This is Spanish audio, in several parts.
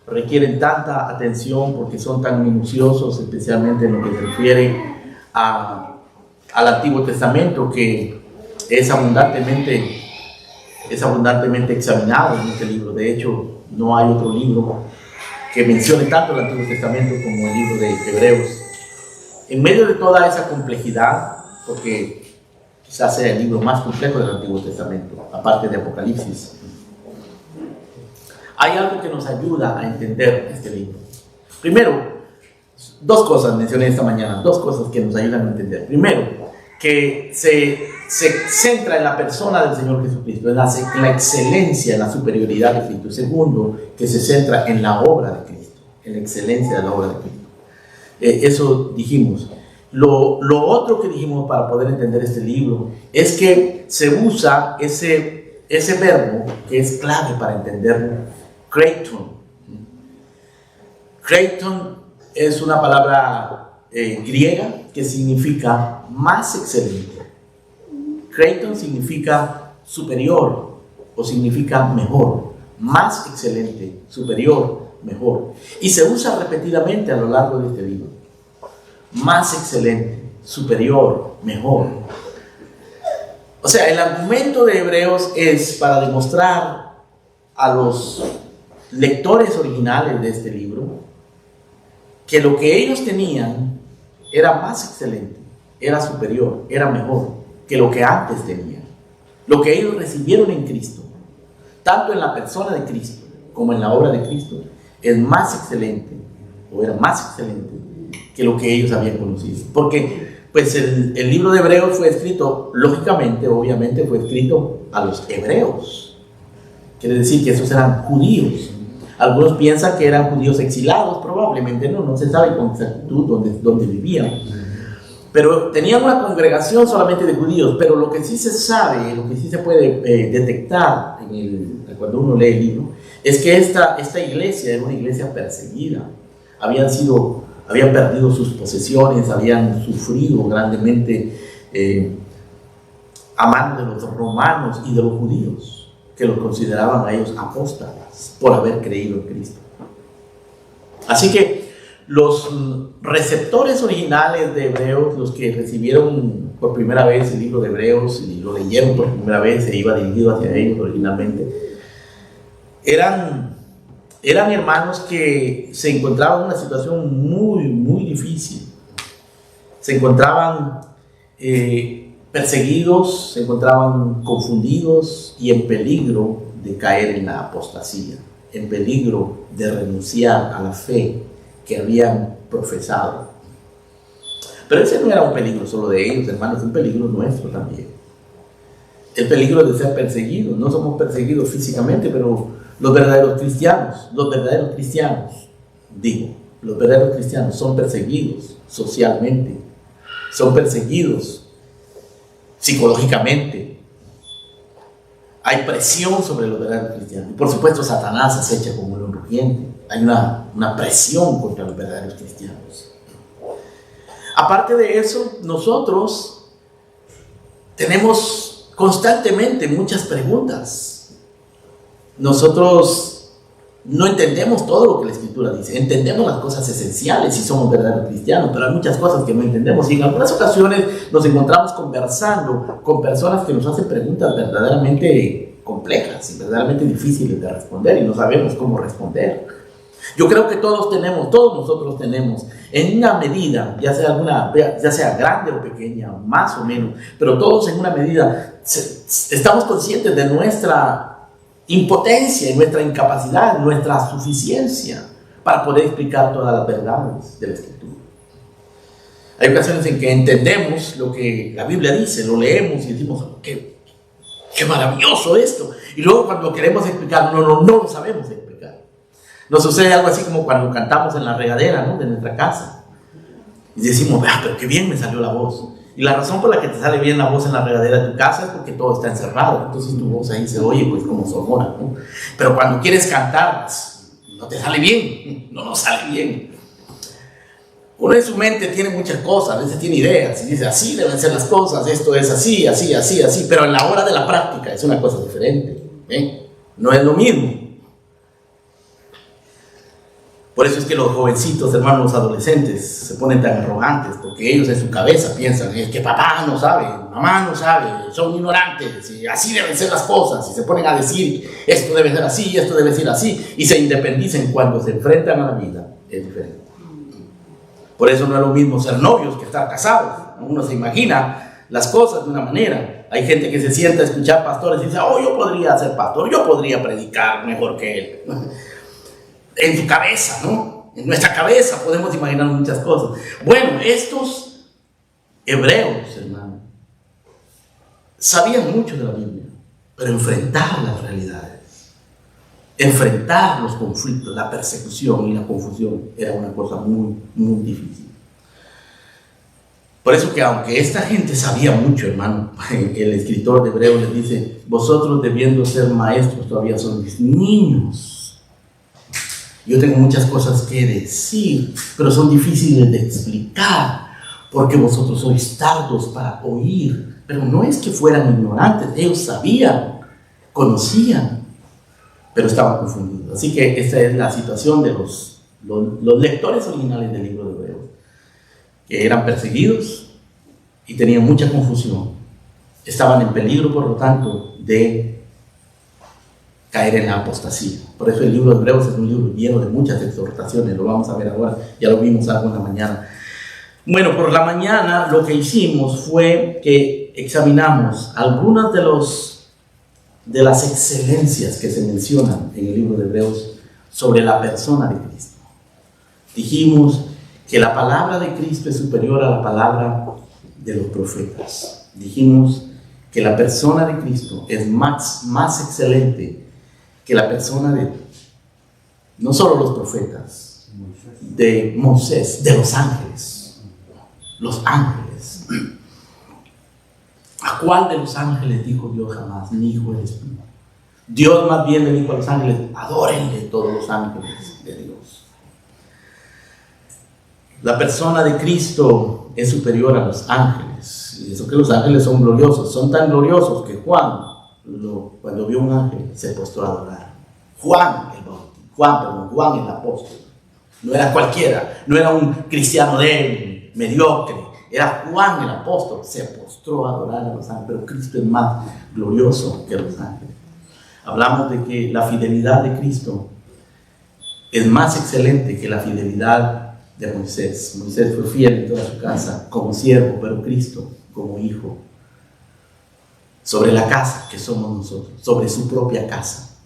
Requieren tanta atención porque son tan minuciosos, especialmente en lo que se refiere al Antiguo Testamento, que es abundantemente examinado en este libro. De hecho, no hay otro libro que mencione tanto el Antiguo Testamento como el libro de Hebreos. En medio de toda esa complejidad, porque quizás sea el libro más complejo del Antiguo Testamento, aparte de Apocalipsis, hay algo que nos ayuda a entender este libro. Primero, dos cosas mencioné esta mañana, dos cosas que nos ayudan a entender. Primero, que se centra en la persona del Señor Jesucristo, en la excelencia, en la superioridad de Cristo. Segundo, que se centra en la obra de Cristo, en la excelencia de la obra de Cristo. Eso dijimos. Lo otro que dijimos para poder entender este libro es que se usa ese verbo que es clave para entenderlo, Kraton. Kraton es una palabra griega que significa más excelente. Kraton significa superior o significa mejor, más excelente, superior, mejor. Y se usa repetidamente a lo largo de este libro. Más excelente, superior, mejor. O sea, el argumento de Hebreos es para demostrar a los lectores originales de este libro que lo que ellos tenían era más excelente, era superior, era mejor que lo que antes tenían. Lo que ellos recibieron en Cristo, tanto en la persona de Cristo como en la obra de Cristo, es más excelente, o era más excelente que lo que ellos habían conocido. Porque pues el libro de Hebreos fue escrito, lógicamente, obviamente fue escrito a los hebreos. Quiere decir que esos eran judíos. Algunos piensan que eran judíos exilados, probablemente no se sabe con exactitud dónde vivían. Pero tenían una congregación solamente de judíos. Pero lo que sí se sabe, lo que sí se puede detectar cuando uno lee el libro, es que esta iglesia era una iglesia perseguida. Habían perdido sus posesiones, habían sufrido grandemente a manos de los romanos y de los judíos, que los consideraban a ellos apóstatas por haber creído en Cristo. Así que los receptores originales de Hebreos, los que recibieron por primera vez el libro de Hebreos y lo leyeron por primera vez, se iba dirigido hacia ellos originalmente, eran hermanos que se encontraban en una situación muy, muy difícil. Se encontraban perseguidos, se encontraban confundidos y en peligro de caer en la apostasía, en peligro de renunciar a la fe que habían profesado. Pero ese no era un peligro solo de ellos, hermanos, es un peligro nuestro también. El peligro de ser perseguidos. No somos perseguidos físicamente, pero los verdaderos cristianos son perseguidos socialmente, son perseguidos psicológicamente. Hay presión sobre los verdaderos cristianos. Y por supuesto, Satanás acecha como un rugiente. Hay una presión contra los verdaderos cristianos. Aparte de eso, nosotros tenemos constantemente muchas preguntas. Nosotros no entendemos todo lo que la Escritura dice. Entendemos las cosas esenciales si somos verdaderos cristianos, pero hay muchas cosas que no entendemos. Y en algunas ocasiones nos encontramos conversando con personas que nos hacen preguntas verdaderamente complejas y verdaderamente difíciles de responder y no sabemos cómo responder. Yo creo que todos nosotros tenemos, en una medida, ya sea grande o pequeña, más o menos, pero todos en una medida estamos conscientes de nuestra impotencia, nuestra incapacidad, nuestra suficiencia para poder explicar todas las verdades de la Escritura. Hay ocasiones en que entendemos lo que la Biblia dice, lo leemos y decimos, qué maravilloso esto. Y luego cuando queremos explicar, no lo sabemos explicar. Nos sucede algo así como cuando cantamos en la regadera, ¿no?, de nuestra casa. Y decimos, pero qué bien me salió la voz. Y la razón por la que te sale bien la voz en la regadera de tu casa es porque todo está encerrado. Entonces tu voz ahí se oye pues como sonora, ¿no? Pero cuando quieres cantar, no te sale bien, no nos sale bien. Uno en su mente tiene muchas cosas, a veces tiene ideas y dice, así deben ser las cosas, esto es así, pero en la hora de la práctica es una cosa diferente. No es lo mismo. Por eso es que los jovencitos, hermanos, los adolescentes, se ponen tan arrogantes, porque ellos en su cabeza piensan, es que papá no sabe, mamá no sabe, son ignorantes, y así deben ser las cosas, y se ponen a decir, esto debe ser así, esto debe ser así, y se independizan. Cuando se enfrentan a la vida, es diferente. Por eso no es lo mismo ser novios que estar casados. Uno se imagina las cosas de una manera. Hay gente que se sienta a escuchar pastores y dice, oh, yo podría ser pastor, yo podría predicar mejor que él. En tu cabeza, ¿no? En nuestra cabeza podemos imaginar muchas cosas. Bueno, estos hebreos, hermano, sabían mucho de la Biblia, pero enfrentar las realidades, enfrentar los conflictos, la persecución y la confusión era una cosa muy, muy difícil. Por eso que aunque esta gente sabía mucho, hermano, el escritor de Hebreos les dice, vosotros debiendo ser maestros todavía sois niños. Yo tengo muchas cosas que decir, pero son difíciles de explicar, porque vosotros sois tardos para oír. Pero no es que fueran ignorantes, ellos sabían, conocían, pero estaban confundidos. Así que esta es la situación de los lectores originales del libro de Hebreos, que eran perseguidos y tenían mucha confusión. Estaban en peligro, por lo tanto, de caer en la apostasía. Por eso el libro de Hebreos es un libro lleno de muchas exhortaciones, lo vamos a ver ahora, ya lo vimos algo en la mañana. Bueno, por la mañana lo que hicimos fue que examinamos algunas de las excelencias que se mencionan en el libro de Hebreos sobre la persona de Cristo. Dijimos que la palabra de Cristo es superior a la palabra de los profetas. Dijimos que la persona de Cristo es más excelente que la persona de, no solo los profetas, de Moisés, de los ángeles. Los ángeles. ¿A cuál de los ángeles dijo Dios jamás? Mi hijo eres tú? Dios más bien le dijo a los ángeles, adórenle todos los ángeles de Dios. La persona de Cristo es superior a los ángeles. Y eso que los ángeles son gloriosos. Son tan gloriosos que Juan, cuando vio un ángel, se postró a adorar. Juan el apóstol. No era cualquiera, no era un cristiano débil, mediocre. Era Juan el apóstol, se postró a adorar a los ángeles. Pero Cristo es más glorioso que los ángeles. Hablamos de que la fidelidad de Cristo es más excelente que la fidelidad de Moisés. Moisés fue fiel en toda su casa como siervo, pero Cristo como hijo. Sobre la casa que somos nosotros, sobre su propia casa.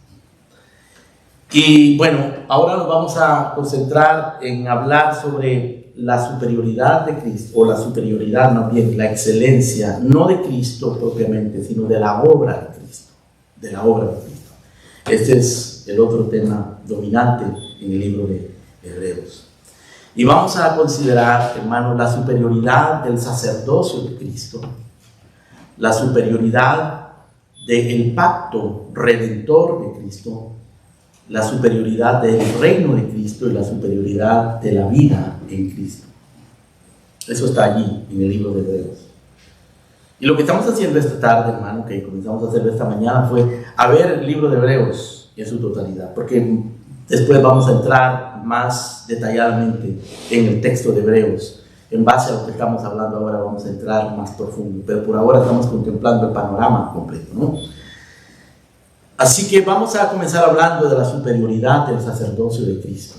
Y bueno, ahora nos vamos a concentrar en hablar sobre la superioridad de Cristo, o la superioridad más bien, la excelencia, no de Cristo propiamente, sino de la obra de Cristo, de la obra de Cristo. Este es el otro tema dominante en el libro de Hebreos. Y vamos a considerar, hermanos, la superioridad del sacerdocio de Cristo, la superioridad del pacto redentor de Cristo, la superioridad del reino de Cristo y la superioridad de la vida en Cristo. Eso está allí en el libro de Hebreos. Y lo que estamos haciendo esta tarde, hermano, que comenzamos a hacer esta mañana, fue a ver el libro de Hebreos en su totalidad, porque después vamos a entrar más detalladamente en el texto de Hebreos. En base a lo que estamos hablando ahora vamos a entrar más profundo, pero por ahora estamos contemplando el panorama completo, ¿no? Así que vamos a comenzar hablando de la superioridad del sacerdocio de Cristo.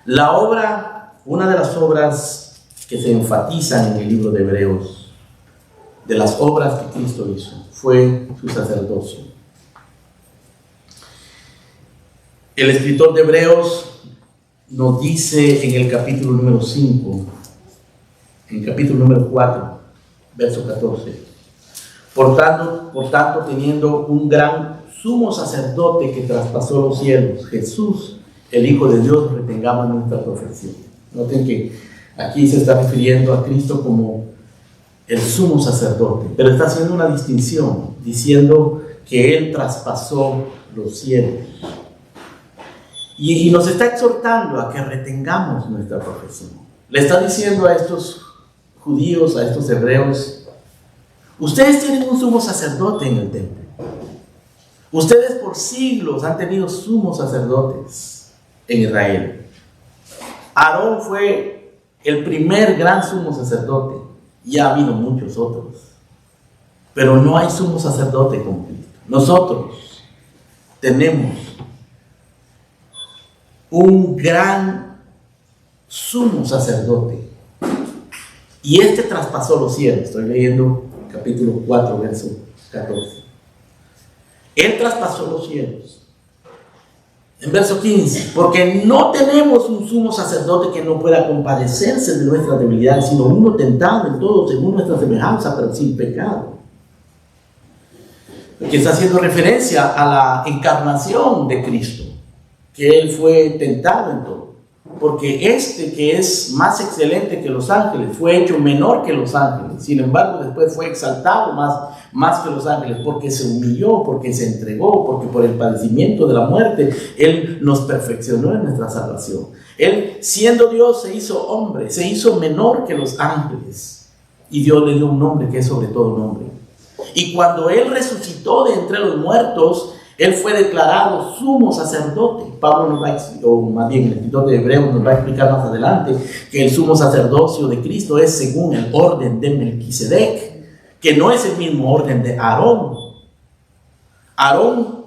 La obra, una de las obras que se enfatizan en el libro de Hebreos, de las obras que Cristo hizo, fue su sacerdocio. El escritor de Hebreos nos dice en el capítulo número 5, en el capítulo número 4, verso 14, por tanto, teniendo un gran sumo sacerdote que traspasó los cielos, Jesús, el Hijo de Dios, retengamos nuestra profesión. Noten que aquí se está refiriendo a Cristo como el sumo sacerdote, pero está haciendo una distinción, diciendo que Él traspasó los cielos. Y nos está exhortando a que retengamos nuestra profesión. Le está diciendo a estos judíos, a estos hebreos, ustedes tienen un sumo sacerdote en el templo. Ustedes por siglos han tenido sumos sacerdotes en Israel. Aarón fue el primer gran sumo sacerdote, y ha habido muchos otros. Pero no hay sumo sacerdote como Cristo. Nosotros tenemos un gran sumo sacerdote, y este traspasó los cielos. Estoy leyendo capítulo 4, verso 14. Él traspasó los cielos. En verso 15, porque no tenemos un sumo sacerdote que no pueda compadecerse de nuestras debilidades, sino uno tentado en todo según nuestra semejanza, pero sin pecado. Porque está haciendo referencia a la encarnación de Cristo, que Él fue tentado en todo. Porque este, que es más excelente que los ángeles, fue hecho menor que los ángeles. Sin embargo, después fue exaltado más que los ángeles, porque se humilló, porque se entregó, porque por el padecimiento de la muerte Él nos perfeccionó en nuestra salvación. Él, siendo Dios, se hizo hombre, se hizo menor que los ángeles, y Dios le dio un nombre que es sobre todo nombre. Y cuando Él resucitó de entre los muertos, Él fue declarado sumo sacerdote. Pablo nos va, o más bien el escritor de Hebreos nos va a explicar más adelante, que el sumo sacerdocio de Cristo es según el orden de Melquisedec, que no es el mismo orden de Aarón. Aarón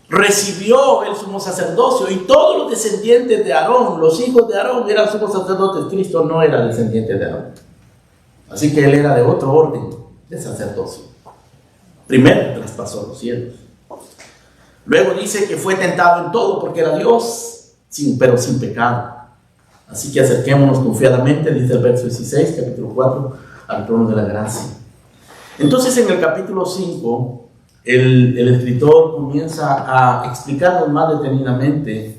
recibió el sumo sacerdocio, y todos los descendientes de Aarón, los hijos de Aarón, eran sumos sacerdotes. Cristo no era descendiente de Aarón, así que Él era de otro orden de sacerdocio. Primero traspasó los cielos. Luego dice que fue tentado en todo, porque era Dios, pero sin pecado. Así que acerquémonos confiadamente, dice el verso 16, capítulo 4, al trono de la gracia. Entonces, en el capítulo 5, el escritor comienza a explicarnos más detenidamente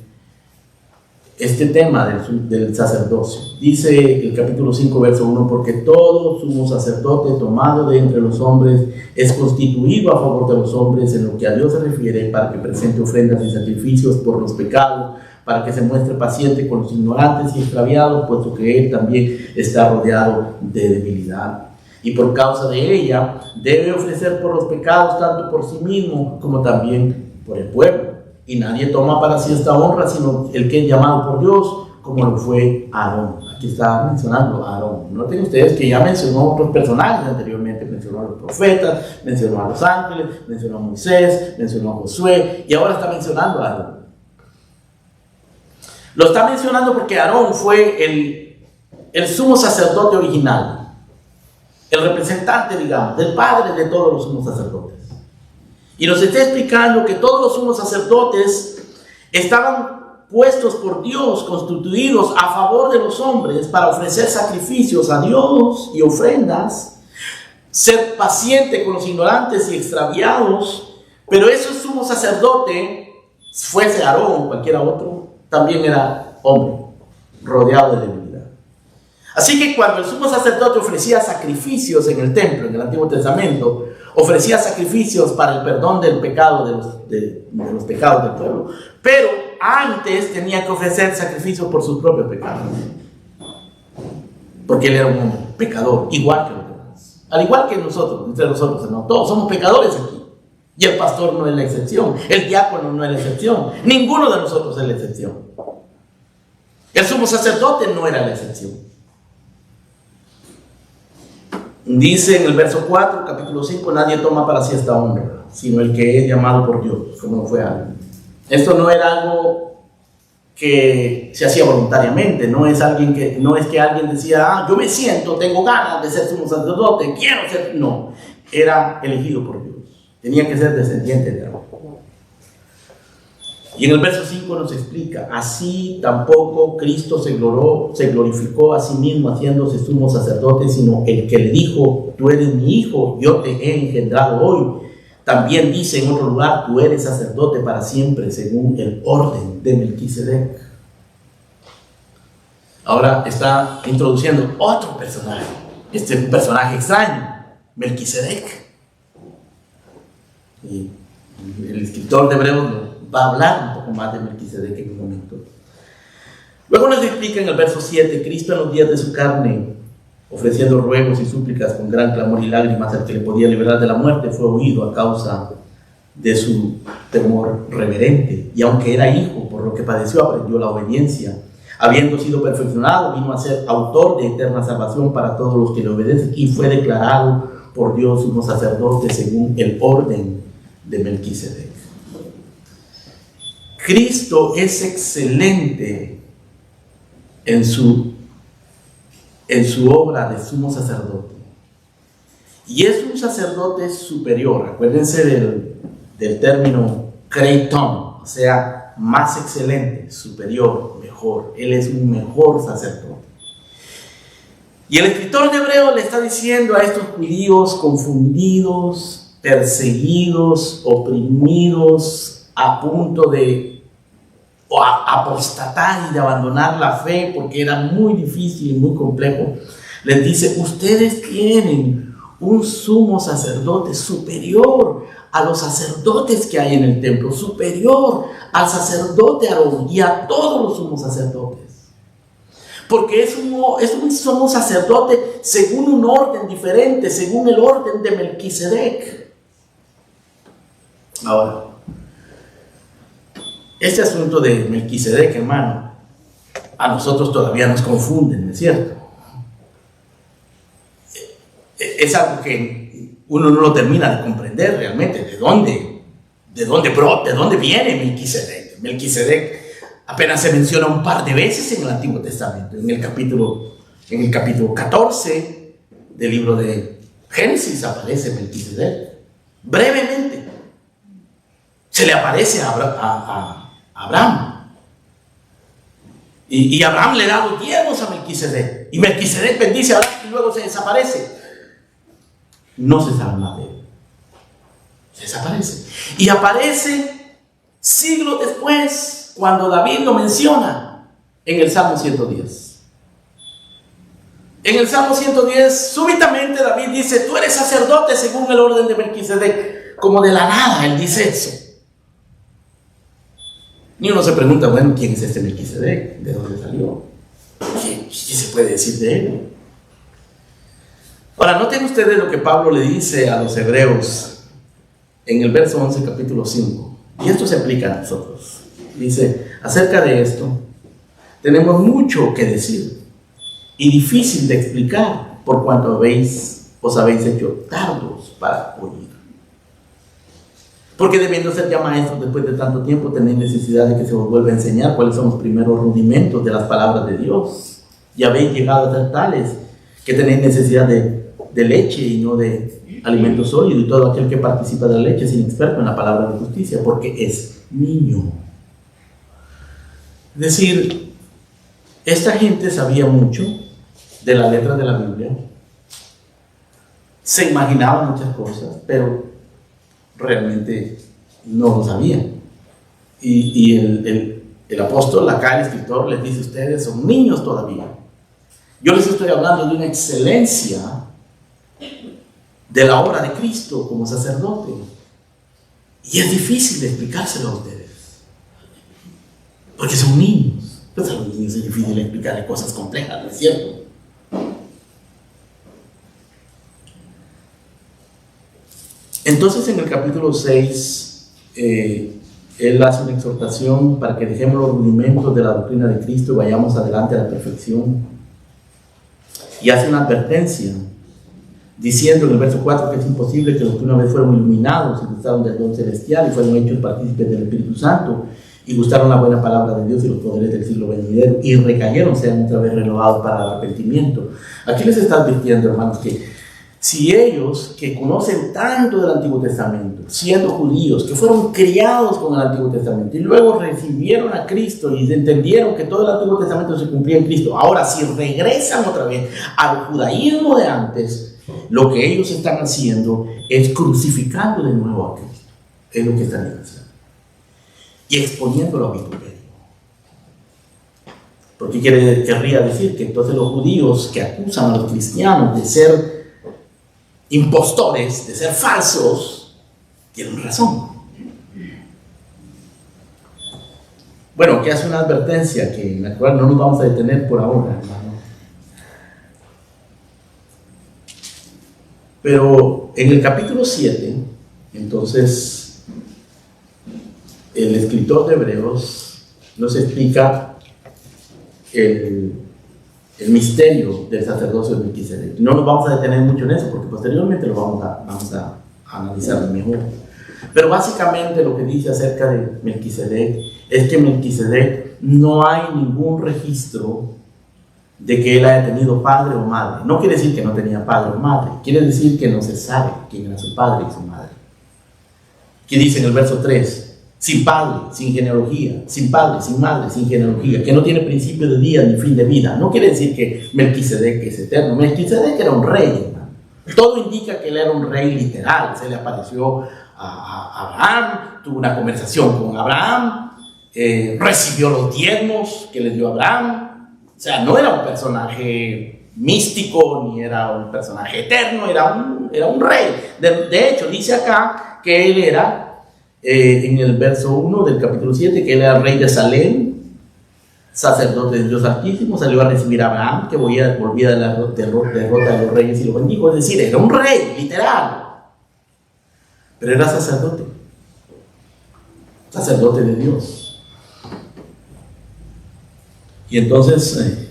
este tema del sacerdocio. Dice el capítulo 5, verso 1, porque todo sumo sacerdote tomado de entre los hombres es constituido a favor de los hombres en lo que a Dios se refiere, para que presente ofrendas y sacrificios por los pecados, para que se muestre paciente con los ignorantes y extraviados, puesto que Él también está rodeado de debilidad. Y por causa de ella debe ofrecer por los pecados, tanto por sí mismo como también por el pueblo. Y nadie toma para sí esta honra, sino el que es llamado por Dios, como lo fue Aarón. Aquí está mencionando a Aarón. Noten ustedes que ya mencionó otros personajes anteriormente. Mencionó a los profetas, mencionó a los ángeles, mencionó a Moisés, mencionó a Josué, y ahora está mencionando a Aarón. Lo está mencionando porque Aarón fue el sumo sacerdote original, el representante, digamos, del padre de todos los sumos sacerdotes. Y nos está explicando que todos los sumos sacerdotes estaban puestos por Dios, constituidos a favor de los hombres para ofrecer sacrificios a Dios y ofrendas, ser paciente con los ignorantes y extraviados. Pero ese sumo sacerdote, fuese Aarón o cualquiera otro, también era hombre, rodeado de debilidad. Así que cuando el sumo sacerdote ofrecía sacrificios en el templo, en el Antiguo Testamento, ofrecía sacrificios para el perdón del pecado de los pecados del pueblo, pero antes tenía que ofrecer sacrificios por sus propios pecados, porque él era un hombre pecador, igual que los demás, al igual que nosotros, entre nosotros, hermanos. Todos somos pecadores aquí, y el pastor no es la excepción, el diácono no es la excepción, ninguno de nosotros es la excepción. El sumo sacerdote no era la excepción. Dice en el verso 4, capítulo 5, nadie toma para sí esta honra, sino el que es llamado por Dios, como no fue algo. Esto no era algo que se hacía voluntariamente, no es que alguien decía, yo me siento, tengo ganas de ser sumo sacerdote, quiero ser. No, era elegido por Dios, tenía que ser descendiente de Aarón. Y en el verso 5 nos explica, así tampoco Cristo se glorificó a sí mismo haciéndose sumo sacerdote, sino el que le dijo, tú eres mi hijo, yo te he engendrado hoy. También dice en otro lugar, tú eres sacerdote para siempre, según el orden de Melquisedec. Ahora está introduciendo otro personaje, este es un personaje extraño, Melquisedec. Y el escritor de Hebreos va a hablar un poco más de Melquisedec en un momento. Luego nos explica en el verso 7, Cristo en los días de su carne ofreciendo ruegos y súplicas con gran clamor y lágrimas al que le podía liberar de la muerte, fue oído a causa de su temor reverente. Y aunque era hijo, por lo que padeció, aprendió la obediencia. Habiendo sido perfeccionado, vino a ser autor de eterna salvación para todos los que le obedecen, y fue declarado por Dios sumo sacerdote según el orden de Melquisedec. Cristo es excelente en su obra de sumo sacerdote. Y es un sacerdote superior. Acuérdense del término kreiton, o sea, más excelente, superior, mejor. Él es un mejor sacerdote. Y el escritor de Hebreo le está diciendo a estos judíos confundidos, perseguidos, oprimidos, a punto de apostatar y de abandonar la fe porque era muy difícil y muy complejo. Les dice: ustedes tienen un sumo sacerdote superior a los sacerdotes que hay en el templo, superior al sacerdote Aarón y a todos los sumos sacerdotes. Porque es un sumo sacerdote según un orden diferente, según el orden de Melquisedec. Ahora, este asunto de Melquisedec, hermano, a nosotros todavía nos confunden, ¿no es cierto? Es algo que uno no lo termina de comprender realmente. ¿De dónde viene Melquisedec? Melquisedec apenas se menciona un par de veces en el Antiguo Testamento, en el capítulo 14 del libro de Génesis aparece Melquisedec. Brevemente se le aparece a Abraham. Y Abraham le da los diezmos a Melquisedec. Y Melquisedec bendice a Abraham y luego se desaparece. No se sabe nada de él. Se desaparece. Y aparece siglos después, cuando David lo menciona en el Salmo 110. En el Salmo 110, súbitamente David dice: tú eres sacerdote según el orden de Melquisedec. Como de la nada él dice eso. Y uno se pregunta: bueno, ¿quién es este Melquisedec? ¿De dónde salió? ¿Qué se puede decir de él? Ahora, noten ustedes lo que Pablo le dice a los hebreos en el verso 11, capítulo 5. Y esto se aplica a nosotros. Dice: acerca de esto, tenemos mucho que decir y difícil de explicar, por cuanto os habéis hecho tardos para oír. Porque debiendo ser ya maestros después de tanto tiempo, tenéis necesidad de que se os vuelva a enseñar cuáles son los primeros rudimentos de las palabras de Dios. Y habéis llegado a ser tales que tenéis necesidad de leche y no de alimento sólido, y todo aquel que participa de la leche es inexperto en la palabra de justicia, porque es niño. Es decir, esta gente sabía mucho de la letra de la Biblia, se imaginaba muchas cosas, pero realmente no lo sabían. Y el apóstol, acá el escritor, les dice: ustedes son niños todavía. Yo les estoy hablando de una excelencia de la obra de Cristo como sacerdote. Y es difícil de explicárselo a ustedes, porque son niños. Pues a los niños es difícil explicarles cosas complejas, ¿no es cierto? Entonces, en el capítulo 6, él hace una exhortación para que dejemos los rudimentos de la doctrina de Cristo y vayamos adelante a la perfección. Y hace una advertencia, diciendo en el verso 4 que es imposible que los que una vez fueron iluminados y gustaron del don celestial y fueron hechos partícipes del Espíritu Santo y gustaron la buena palabra de Dios y los poderes del siglo venidero y recayeron, sean otra vez renovados para el arrepentimiento. Aquí les está advirtiendo, hermanos, que si ellos que conocen tanto del Antiguo Testamento, siendo judíos, que fueron criados con el Antiguo Testamento y luego recibieron a Cristo y entendieron que todo el Antiguo Testamento se cumplía en Cristo, ahora si regresan otra vez al judaísmo de antes, lo que ellos están haciendo es crucificando de nuevo a Cristo. Es lo que están haciendo. Y exponiéndolo a vituperio. Porque querría decir que entonces los judíos que acusan a los cristianos de ser impostores, de ser falsos, tienen razón. Bueno, que hace una advertencia en la cual no nos vamos a detener por ahora, hermano. Pero en el capítulo 7, entonces, el escritor de Hebreos nos explica el misterio del sacerdocio de Melquisedec. No nos vamos a detener mucho en eso, porque posteriormente lo vamos a analizar mejor. Pero básicamente lo que dice acerca de Melquisedec es que Melquisedec no hay ningún registro de que él haya tenido padre o madre. No quiere decir que no tenía padre o madre, quiere decir que no se sabe quién era su padre y su madre. ¿Qué dice en el verso 3? Sin padre, sin genealogía, sin padre, sin madre, sin genealogía, que no tiene principio de día ni fin de vida. No quiere decir que Melquisedec es eterno. Melquisedec era un rey, hermano. Todo indica que él era un rey literal. Se le apareció a Abraham, tuvo una conversación con Abraham, recibió los diezmos que le dio Abraham. O sea, no era un personaje místico ni era un personaje eterno, era un rey. De hecho, dice acá que él era, en el verso 1 del capítulo 7, que él era rey de Salem, sacerdote de Dios Altísimo, salió a recibir a Abraham, que volvía de la derrota de los reyes y lo bendijo. Es decir, era un rey, literal. Pero era sacerdote de Dios. Y entonces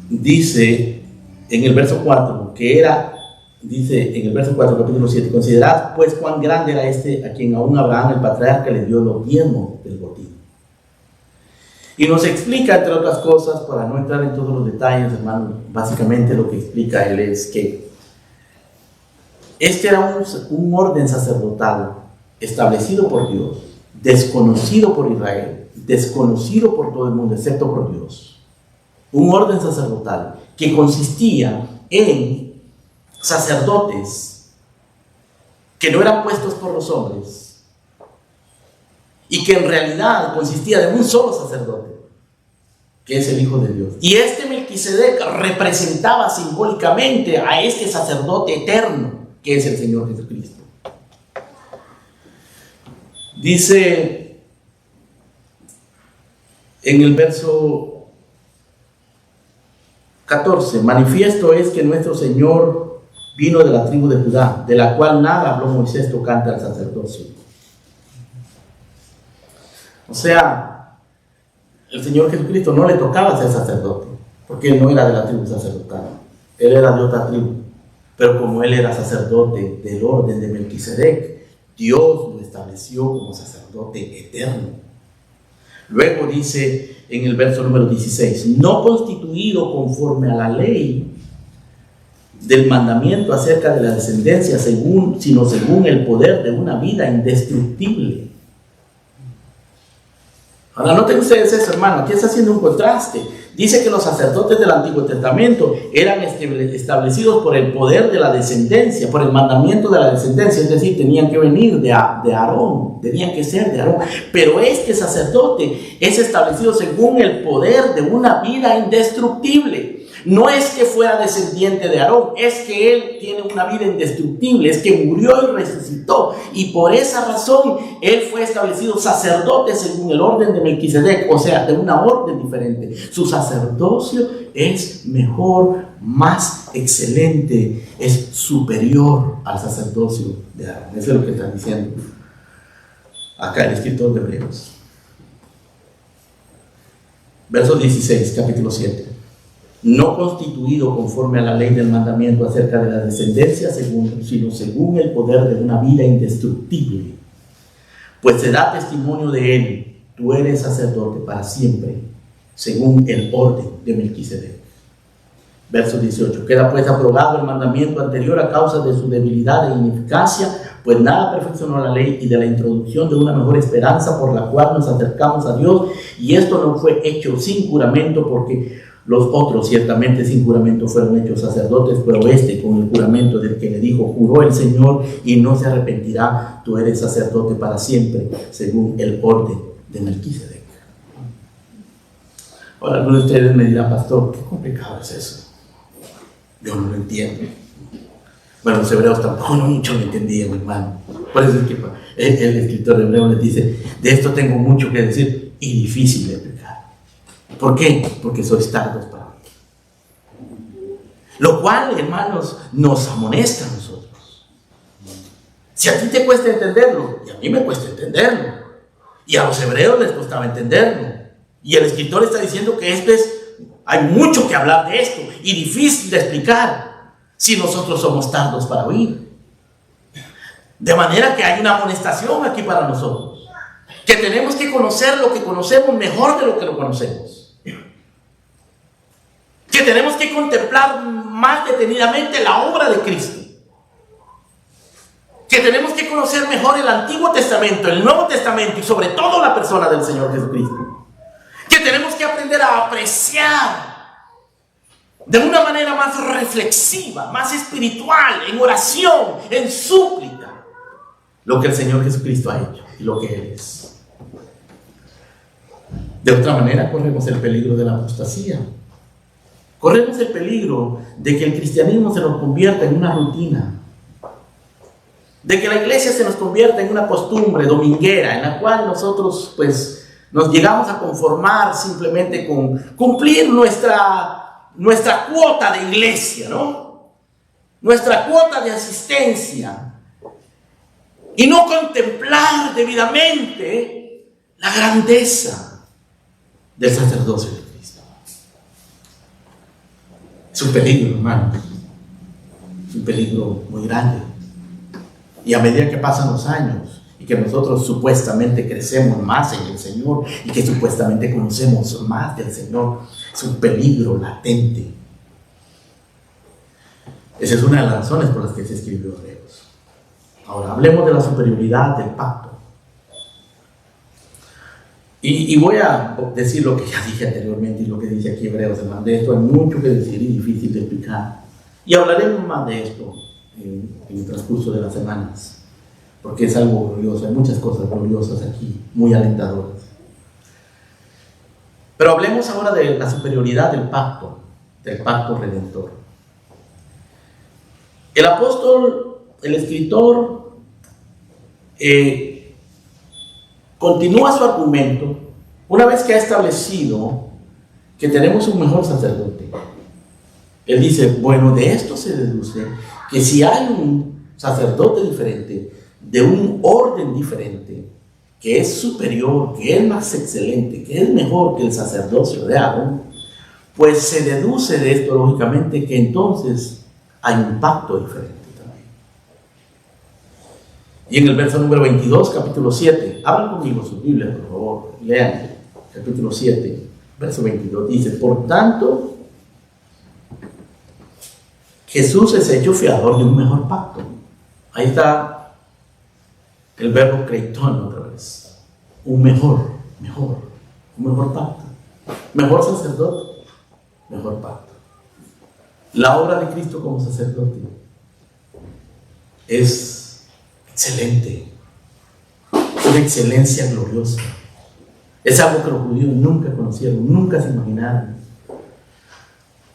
dice en el verso 4 que era, dice en el verso 4, capítulo 7, considerad pues cuán grande era este a quien aún Abraham el patriarca le dio los diezmos del botín. Y nos explica, entre otras cosas, para no entrar en todos los detalles, hermano, básicamente lo que explica él es que este era un orden sacerdotal establecido por Dios, desconocido por Israel, desconocido por todo el mundo, excepto por Dios. Un orden sacerdotal que consistía en sacerdotes que no eran puestos por los hombres y que en realidad consistía de un solo sacerdote, que es el Hijo de Dios. Y este Melquisedec representaba simbólicamente a este sacerdote eterno, que es el Señor Jesucristo. Dice en el verso 14, manifiesto es que nuestro Señor vino de la tribu de Judá, de la cual nada habló Moisés tocante al sacerdocio. O sea, el Señor Jesucristo no le tocaba ser sacerdote, porque él no era de la tribu sacerdotal, él era de otra tribu. Pero como él era sacerdote del orden de Melquisedec, Dios lo estableció como sacerdote eterno. Luego dice en el verso número 16, no constituido conforme a la ley del mandamiento acerca de la descendencia, sino según el poder de una vida indestructible. Ahora noten ustedes eso, hermano, aquí está haciendo un contraste. Dice que los sacerdotes del Antiguo Testamento eran establecidos por el poder de la descendencia, por el mandamiento de la descendencia, es decir, tenían que venir de Aarón, tenían que ser de Aarón. Pero este sacerdote es establecido según el poder de una vida indestructible. No es que fuera descendiente de Aarón, es que él tiene una vida indestructible, es que murió y resucitó. Y por esa razón, él fue establecido sacerdote según el orden de Melquisedec, o sea, de una orden diferente. Su sacerdocio es mejor, más excelente, es superior al sacerdocio de Aarón. Eso es lo que está diciendo acá el escritor de Hebreos. Verso 16, capítulo 7. No constituido conforme a la ley del mandamiento acerca de la descendencia, sino según el poder de una vida indestructible. Pues se da testimonio de él, tú eres sacerdote para siempre, según el orden de Melquisedec. Verso 18. Queda pues aprobado el mandamiento anterior a causa de su debilidad e ineficacia, pues nada perfeccionó la ley y de la introducción de una mejor esperanza por la cual nos acercamos a Dios. Y esto no fue hecho sin juramento, porque los otros ciertamente sin juramento fueron hechos sacerdotes, pero este con el juramento del que le dijo, juró el Señor y no se arrepentirá, tú eres sacerdote para siempre, según el orden de Melquisedec. Ahora algunos de ustedes me dirán, pastor, qué complicado es eso. Yo no lo entiendo. Bueno, los hebreos tampoco mucho lo entendían, hermano. Por eso es que el escritor de Hebreos les dice, de esto tengo mucho que decir y difícil de explicar. ¿Por qué? Porque sois tardos para mí. Lo cual, hermanos, nos amonesta a nosotros. Si a ti te cuesta entenderlo, y a mí me cuesta entenderlo, y a los hebreos les costaba entenderlo, y el escritor está diciendo que hay mucho que hablar de esto, y difícil de explicar, si nosotros somos tardos para oír. De manera que hay una amonestación aquí para nosotros, que tenemos que conocer lo que conocemos mejor de lo que lo conocemos, que tenemos que contemplar más detenidamente la obra de Cristo, que tenemos que conocer mejor el Antiguo Testamento, el Nuevo Testamento y sobre todo la persona del Señor Jesucristo, que tenemos que aprender a apreciar de una manera más reflexiva, más espiritual, en oración, en súplica, lo que el Señor Jesucristo ha hecho y lo que Él es. De otra manera corremos el peligro de la apostasía. Corremos el peligro de que el cristianismo se nos convierta en una rutina, de que la iglesia se nos convierta en una costumbre dominguera en la cual nosotros pues nos llegamos a conformar simplemente con cumplir nuestra cuota de iglesia, ¿no? Nuestra cuota de asistencia, y no contemplar debidamente la grandeza del sacerdocio de Cristo. Es un peligro, hermano. Es un peligro muy grande. Y a medida que pasan los años y que nosotros supuestamente crecemos más en el Señor y que supuestamente conocemos más del Señor, es un peligro latente. Esa es una de las razones por las que se escribió Hebreos. Ahora, hablemos de la superioridad del pacto. Y voy a decir lo que ya dije anteriormente y lo que dice aquí Hebreos. Además de esto hay mucho que decir y difícil de explicar. Y hablaremos más de esto en el transcurso de las semanas, porque es algo glorioso. Hay muchas cosas gloriosas aquí, muy alentadoras. Pero hablemos ahora de la superioridad del pacto redentor. El apóstol, el escritor, continúa su argumento una vez que ha establecido que tenemos un mejor sacerdote. Él dice, bueno, de esto se deduce que si hay un sacerdote diferente, de un orden diferente, que es superior, que es más excelente, que es mejor que el sacerdocio de Aarón, pues se deduce de esto lógicamente que entonces hay un pacto diferente también. Y en el verso número 22, capítulo 7, abran conmigo su Biblia, por favor, lean, capítulo 7, verso 22, dice, por tanto, Jesús es hecho fiador de un mejor pacto. Ahí está el verbo kreiton otra vez. Un mejor pacto. Mejor sacerdote, mejor pacto. La obra de Cristo como sacerdote es excelente. Una excelencia gloriosa. Es algo que los judíos nunca conocieron, nunca se imaginaron.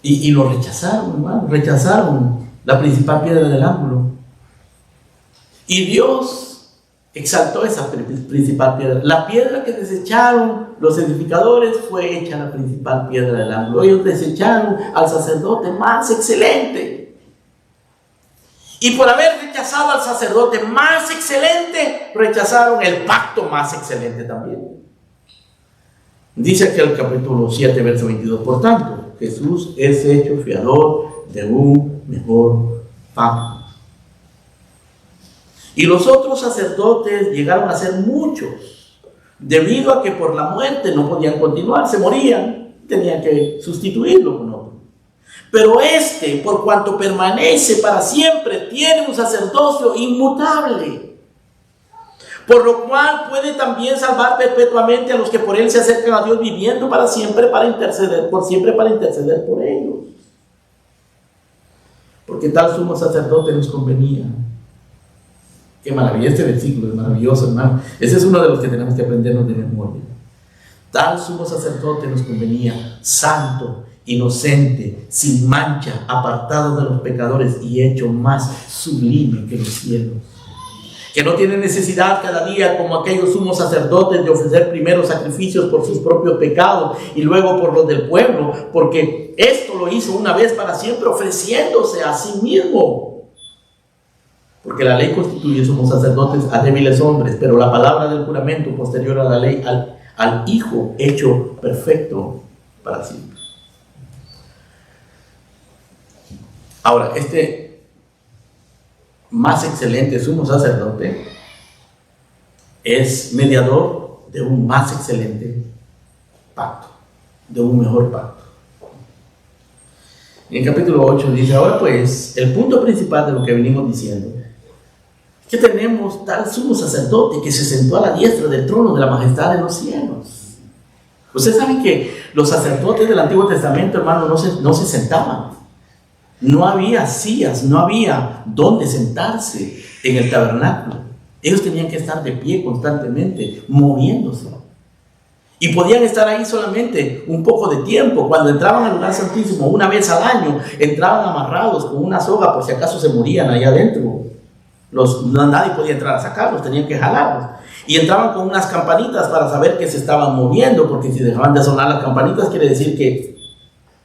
Y lo rechazaron, hermano. Rechazaron la principal piedra del ángulo. Y Dios exaltó esa principal piedra. La piedra que desecharon los edificadores fue hecha la principal piedra del ángulo. Ellos desecharon al sacerdote más excelente. Y por haber rechazado al sacerdote más excelente, rechazaron el pacto más excelente también. Dice aquí el capítulo 7, verso 22, por tanto, Jesús es hecho fiador de un mejor pacto. Y los otros sacerdotes llegaron a ser muchos, debido a que por la muerte no podían continuar, se morían, tenían que sustituirlo con otro. Pero este, por cuanto permanece para siempre, tiene un sacerdocio inmutable, por lo cual puede también salvar perpetuamente a los que por él se acercan a Dios, viviendo para siempre para interceder por ellos. Porque tal sumo sacerdote nos convenía. Qué maravilla, este versículo es maravilloso, hermano. Ese es uno de los que tenemos que aprendernos de memoria. Tal sumo sacerdote nos convenía, santo, inocente, sin mancha, apartado de los pecadores y hecho más sublime que los cielos, que no tiene necesidad cada día, como aquellos sumos sacerdotes, de ofrecer primero sacrificios por sus propios pecados y luego por los del pueblo, porque que esto lo hizo una vez para siempre, ofreciéndose a sí mismo. Porque la ley constituye somos sacerdotes a débiles hombres, pero la palabra del juramento posterior a la ley, al Hijo hecho perfecto para siempre. Ahora, este más excelente sumo sacerdote es mediador de un más excelente pacto, de un mejor pacto. En el capítulo 8 dice: ahora pues, el punto principal de lo que venimos diciendo es que tenemos tal sumo sacerdote que se sentó a la diestra del trono de la majestad de los cielos. Ustedes saben que los sacerdotes del Antiguo Testamento, hermano, no se sentaban. No había sillas, no había dónde sentarse en el tabernáculo. Ellos tenían que estar de pie constantemente, moviéndose. Y podían estar ahí solamente un poco de tiempo. Cuando entraban al lugar santísimo una vez al año, entraban amarrados con una soga por si acaso se morían allá adentro. Nadie podía entrar a sacarlos, tenían que jalarlos. Y entraban con unas campanitas para saber que se estaban moviendo, porque si dejaban de sonar las campanitas quiere decir que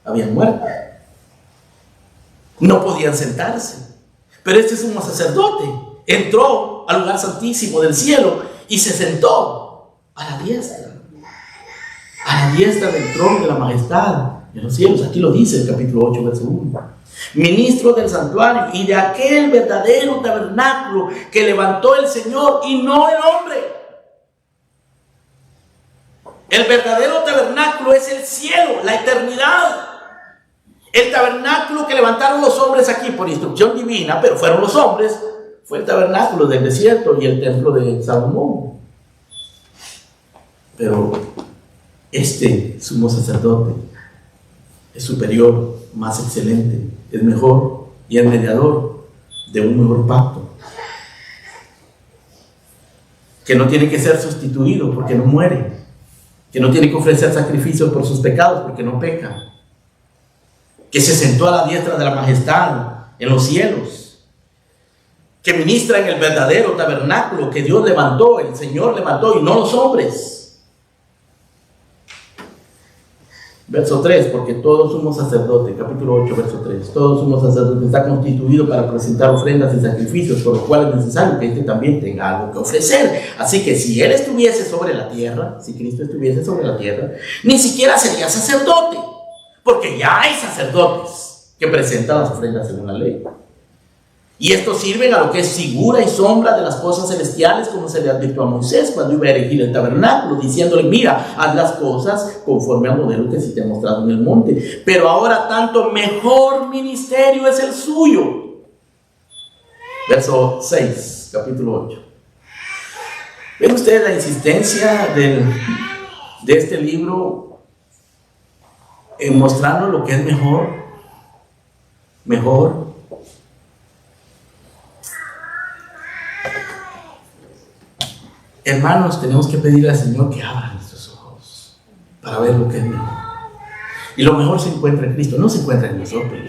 habían muerto. No podían sentarse. Pero este sumo sacerdote entró al lugar santísimo del cielo y se sentó a la diestra del trono de la majestad de los cielos. Aquí lo dice el capítulo 8, verso 1. Ministro del santuario y de aquel verdadero tabernáculo que levantó el Señor y no el hombre. El verdadero tabernáculo es el cielo, la eternidad. El tabernáculo que levantaron los hombres aquí por instrucción divina, pero fueron los hombres, fue el tabernáculo del desierto y el templo de Salomón. Pero este sumo sacerdote es superior, más excelente, es mejor y es mediador de un mejor pacto, que no tiene que ser sustituido porque no muere, que no tiene que ofrecer sacrificios por sus pecados porque no peca, que se sentó a la diestra de la majestad en los cielos, que ministra en el verdadero tabernáculo que Dios levantó, el Señor levantó y no los hombres. Verso 3, porque todo sumo sacerdote, capítulo 8, verso 3, todo sumo sacerdote está constituido para presentar ofrendas y sacrificios, por lo cual es necesario que éste también tenga algo que ofrecer. Así que si él estuviese sobre la tierra, si Cristo estuviese sobre la tierra, ni siquiera sería sacerdote, porque ya hay sacerdotes que presentan las ofrendas según la ley. Y estos sirven a lo que es figura y sombra de las cosas celestiales, como se le advirtió a Moisés cuando iba a erigir el tabernáculo, diciéndole: mira, haz las cosas conforme al modelo que sí te he mostrado en el monte. Pero ahora tanto mejor ministerio es el suyo. Verso 6, capítulo 8. ¿Ven ustedes la insistencia de este libro en mostrarnos lo que es mejor? Mejor. Hermanos, tenemos que pedirle al Señor que abra nuestros ojos para ver lo que es mejor. Y lo mejor se encuentra en Cristo, no se encuentra en nosotros.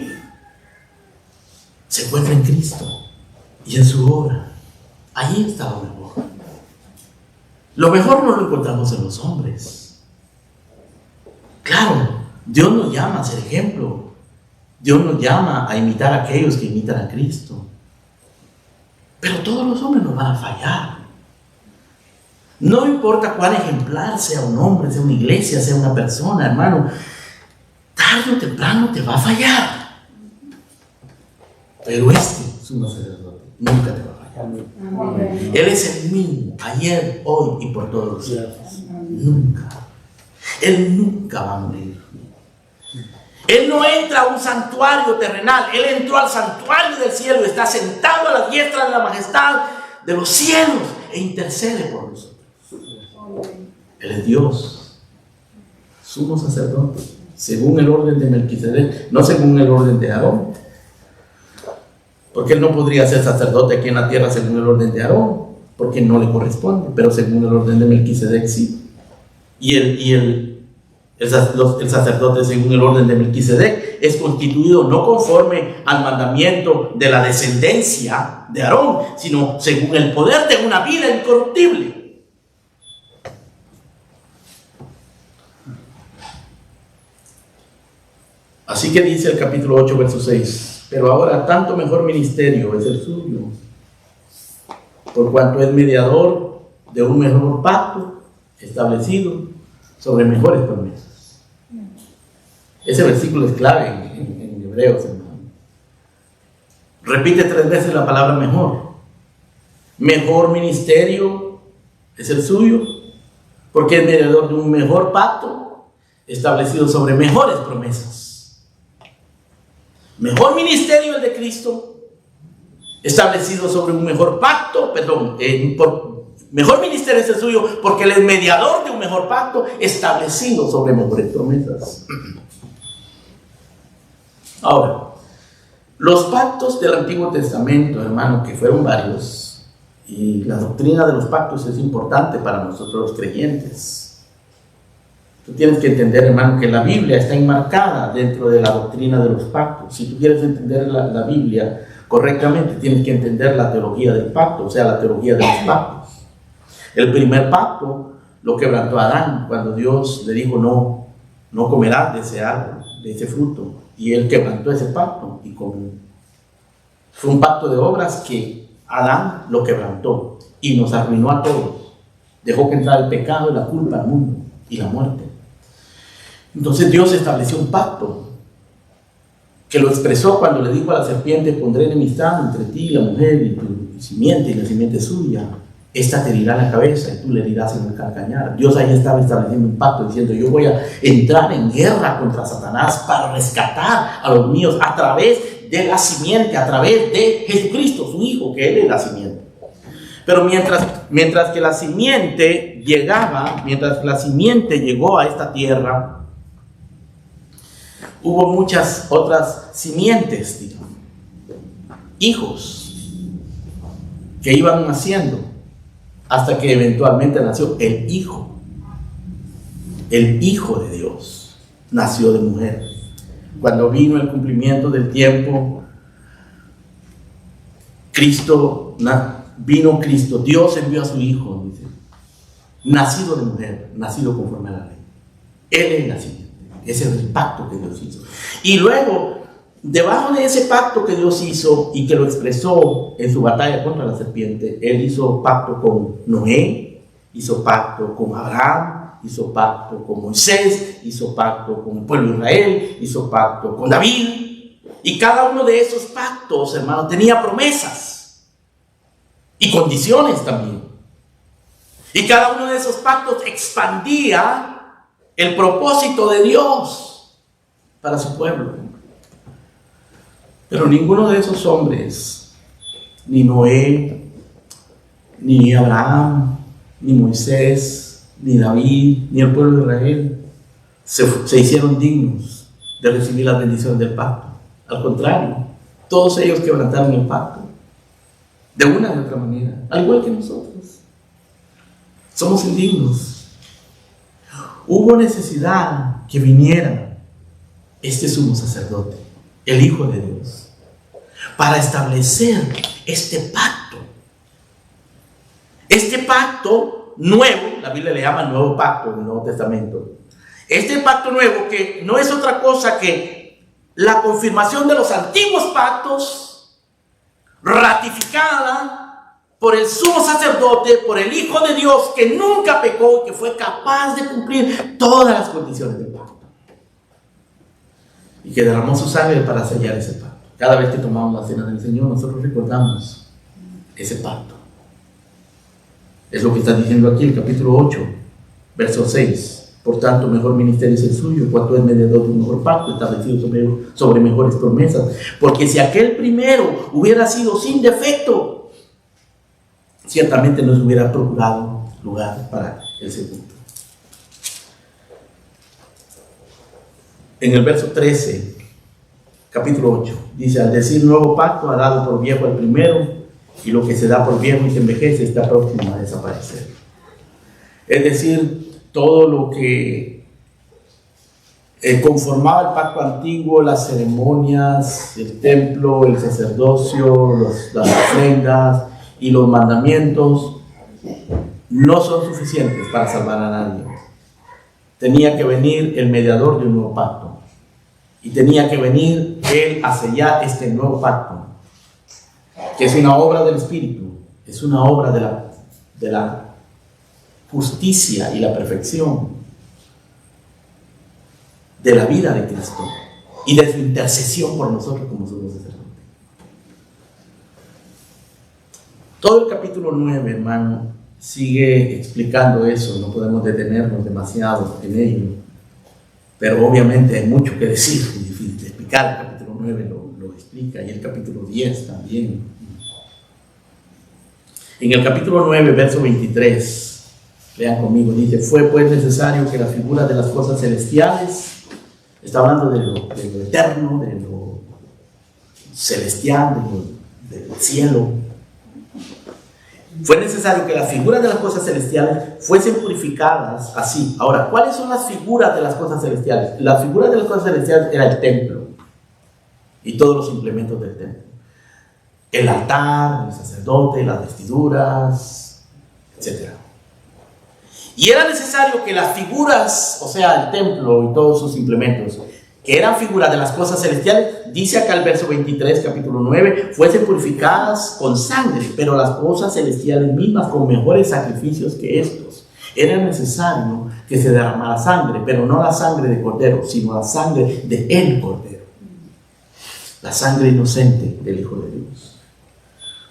Se encuentra en Cristo y en su obra. Allí está lo mejor. Lo mejor no lo encontramos en los hombres. Claro, Dios nos llama a ser ejemplo. Dios nos llama a imitar a aquellos que imitan a Cristo. Pero todos los hombres nos van a fallar. No importa cuán ejemplar sea un hombre, sea una iglesia, sea una persona, hermano, tarde o temprano te va a fallar. Pero este sumo sacerdote nunca te va a fallar. Amén. Él es el mismo, ayer, hoy y por todos los días. Nunca. Él nunca va a morir. Él no entra a un santuario terrenal, Él entró al santuario del cielo y está sentado a la diestra de la majestad de los cielos e intercede por nosotros. Él es Dios, sumo sacerdote, según el orden de Melquisedec, no según el orden de Aarón. Porque él no podría ser sacerdote aquí en la tierra según el orden de Aarón, porque no le corresponde, pero según el orden de Melquisedec sí. Y el sacerdote según el orden de Melquisedec es constituido no conforme al mandamiento de la descendencia de Aarón, sino según el poder de una vida incorruptible. Así que dice el capítulo 8, verso 6, pero ahora tanto mejor ministerio es el suyo, por cuanto es mediador de un mejor pacto establecido sobre mejores promesas. Ese versículo es clave en Hebreos, hermano. Repite 3 veces la palabra mejor. Mejor ministerio es el suyo, porque es mediador de un mejor pacto establecido sobre mejores promesas. Mejor ministerio el de Cristo, establecido sobre un mejor pacto, mejor ministerio es el suyo, porque él es mediador de un mejor pacto establecido sobre mejores promesas. Ahora, los pactos del Antiguo Testamento, hermano, que fueron varios, y la doctrina de los pactos es importante para nosotros los creyentes. Tú tienes que entender, hermano, que la Biblia está enmarcada dentro de la doctrina de los pactos. Si tú quieres entender la Biblia correctamente, tienes que entender la teología del pacto, o sea, la teología de los pactos. El primer pacto lo quebrantó Adán cuando Dios le dijo no comerás de ese árbol, de ese fruto, y él quebrantó ese pacto y comió. Fue un pacto de obras que Adán lo quebrantó y nos arruinó a todos. Dejó que entrara el pecado y la culpa al mundo y la muerte. Entonces Dios estableció un pacto que lo expresó cuando le dijo a la serpiente: pondré enemistad entre ti y la mujer, y tu simiente y la simiente suya. Esta te herirá la cabeza y tú le herirás en el calcañar. Dios ahí estaba estableciendo un pacto diciendo: yo voy a entrar en guerra contra Satanás para rescatar a los míos a través de la simiente, a través de Jesucristo, su Hijo, que Él es la simiente. Pero mientras que la simiente llegó a esta tierra, hubo muchas otras simientes, digamos, hijos que iban naciendo, hasta que eventualmente nació el Hijo de Dios, nació de mujer. Cuando vino el cumplimiento del tiempo, vino Cristo, Dios envió a su Hijo, dice, nacido de mujer, nacido conforme a la ley. Él es la simiente. Ese es el pacto que Dios hizo. Y luego, debajo de ese pacto que Dios hizo y que lo expresó en su batalla contra la serpiente, Él hizo pacto con Noé, hizo pacto con Abraham, hizo pacto con Moisés, hizo pacto con el pueblo de Israel, hizo pacto con David. Y cada uno de esos pactos, hermanos, tenía promesas y condiciones también. Y cada uno de esos pactos expandía el propósito de Dios para su pueblo. Pero ninguno de esos hombres, ni Noé, ni Abraham, ni Moisés, ni David, ni el pueblo de Israel, se hicieron dignos de recibir las bendiciones del pacto. Al contrario, todos ellos quebrantaron el pacto, de una u otra manera, al igual que nosotros. Somos indignos. Hubo necesidad que viniera este sumo sacerdote, el Hijo de Dios, para establecer este pacto. Este pacto nuevo, la Biblia le llama el nuevo pacto en el Nuevo Testamento. Este pacto nuevo, que no es otra cosa que la confirmación de los antiguos pactos, ratificada por el sumo sacerdote, por el Hijo de Dios, que nunca pecó, que fue capaz de cumplir todas las condiciones del pacto, y que derramó su sangre para sellar ese pacto. Cada vez que tomamos la cena del Señor, nosotros recordamos ese pacto. Es lo que está diciendo aquí el capítulo 8, verso 6. Por tanto, mejor ministerio es el suyo, cuanto es mediador de un mejor pacto establecido sobre mejores promesas. Porque si aquel primero hubiera sido sin defecto, ciertamente nos hubiera procurado lugar para el segundo. En el verso 13, capítulo 8, dice: al decir nuevo pacto, ha dado por viejo el primero, y lo que se da por viejo y se envejece está próximo a desaparecer. Es decir, todo lo que conformaba el pacto antiguo, las ceremonias, el templo, el sacerdocio, las ofrendas y los mandamientos, no son suficientes para salvar a nadie. Tenía que venir el mediador de un nuevo pacto. Y tenía que venir Él a sellar este nuevo pacto, que es una obra del Espíritu, es una obra de la justicia y la perfección de la vida de Cristo y de su intercesión por nosotros como sumos sacerdotes. Todo el capítulo 9, hermano, sigue explicando eso. No podemos detenernos demasiado en ello, pero obviamente hay mucho que decir. Es difícil de explicar. El capítulo 9 lo explica, y el capítulo 10 también. En el capítulo 9, verso 23, vean conmigo, dice: fue pues necesario que la figura de las cosas celestiales, está hablando de lo eterno, de lo celestial, del cielo. Fue necesario que las figuras de las cosas celestiales fuesen purificadas así. Ahora, ¿cuáles son las figuras de las cosas celestiales? Las figuras de las cosas celestiales era el templo y todos los implementos del templo. El altar, el sacerdote, las vestiduras, etc. Y era necesario que las figuras, o sea, el templo y todos sus implementos, que eran figuras de las cosas celestiales, dice acá el verso 23, capítulo 9, fuesen purificadas con sangre, pero las cosas celestiales mismas con mejores sacrificios que estos. Era necesario que se derramara sangre, pero no la sangre de cordero, sino la sangre de el cordero, la sangre inocente del Hijo de Dios.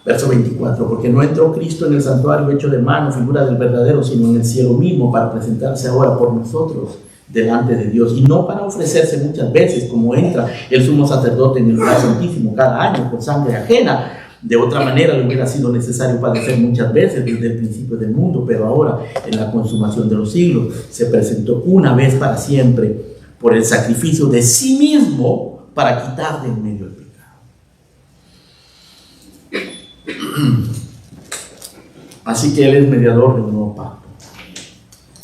Verso 24, porque no entró Cristo en el santuario hecho de mano, figura del verdadero, sino en el cielo mismo, para presentarse ahora por nosotros delante de Dios, y no para ofrecerse muchas veces, como entra el sumo sacerdote en el lugar santísimo cada año con sangre ajena. De otra manera le hubiera sido necesario padecer muchas veces desde el principio del mundo, pero ahora, en la consumación de los siglos, se presentó una vez para siempre por el sacrificio de sí mismo para quitar de en medio el pecado. Así que Él es mediador de un nuevo pacto,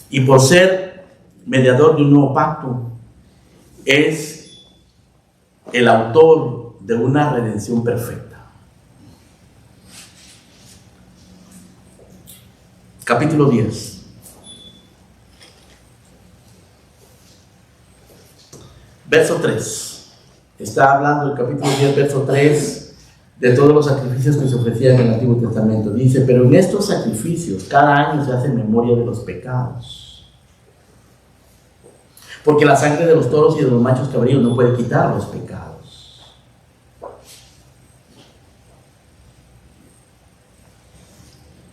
y por ser mediador de un nuevo pacto, es el autor de una redención perfecta. Capítulo 10. Verso 3. Está hablando el capítulo 10, verso 3, de todos los sacrificios que se ofrecían en el Antiguo Testamento. Dice: pero en estos sacrificios cada año se hace memoria de los pecados. Porque la sangre de los toros y de los machos cabríos no puede quitar los pecados.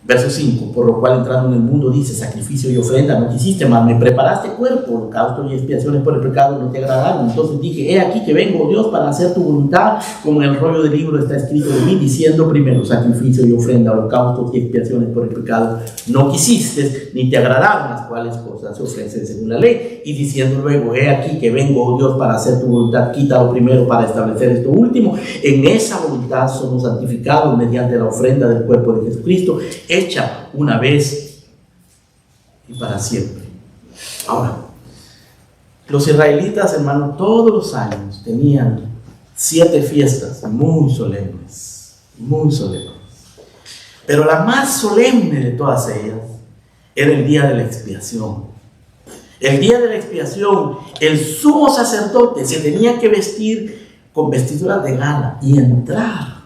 Verso 5, por lo cual entrando en el mundo, dice: sacrificio y ofrenda no quisiste, mas me preparaste cuerpo, holocausto y expiaciones por el pecado no te agradaron. Entonces dije: he aquí que vengo, Dios, para hacer tu voluntad, como en el rollo del libro está escrito de mí, diciendo primero: sacrificio y ofrenda, holocaustos y expiaciones por el pecado no quisiste, ni te agradaron, las cuales cosas se ofrecen según la ley. Y diciendo luego: he aquí que vengo, Dios, para hacer tu voluntad, quítalo primero para establecer esto último. En esa voluntad somos santificados mediante la ofrenda del cuerpo de Jesucristo, hecha una vez y para siempre. Ahora, los israelitas, hermano, todos los años tenían 7 fiestas muy solemnes, muy solemnes. Pero la más solemne de todas ellas era el día de la expiación. El día de la expiación, el sumo sacerdote se tenía que vestir con vestiduras de gala y entrar